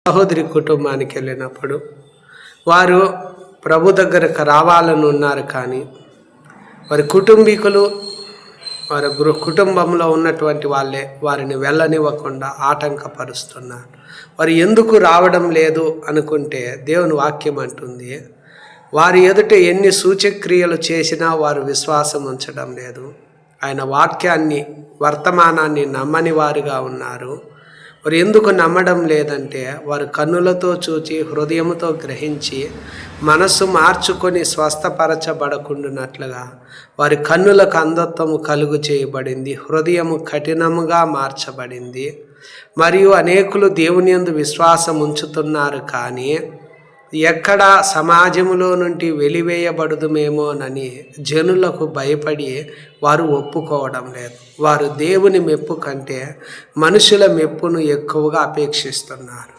సహోదరి కుటుంబానికి వెళ్ళినప్పుడు వారు ప్రభు దగ్గరకు రావాలని ఉన్నారు, కానీ వారి కుటుంబీకులు వారి కుటుంబంలో ఉన్నటువంటి వాళ్ళే వారిని వెళ్ళనివ్వకుండా ఆటంకపరుస్తున్నారు. వారు ఎందుకు రావడం లేదు అనుకుంటే దేవుని వాక్యం అంటుంది, వారి ఎదుట ఎన్ని సూచక్రియలు చేసినా వారు విశ్వాసం ఉంచడం లేదు. ఆయన వాక్యాన్ని వర్తమానాన్ని నమ్మని వారుగా ఉన్నారు. వారు ఎందుకు నమ్మడం లేదంటే వారు కన్నులతో చూచి హృదయముతో గ్రహించి మనస్సు మార్చుకొని స్వస్థపరచబడకుండానట్లుగా వారి కన్నులకు అంధత్వము కలుగు చేయబడింది, హృదయము కఠినముగా మార్చబడింది. మరియు అనేకులు దేవుని యందు విశ్వాసం ఉంచుతున్నారు, కానీ ఎక్కడ సమాజంలో నుండి వెలివేయబడుదుమేమోనని జనులకు భయపడి వారు ఒప్పుకోవడం లేదు. వారు దేవుని మెప్పు కంటే మనుషుల మెప్పును ఎక్కువగా అపేక్షిస్తున్నారు.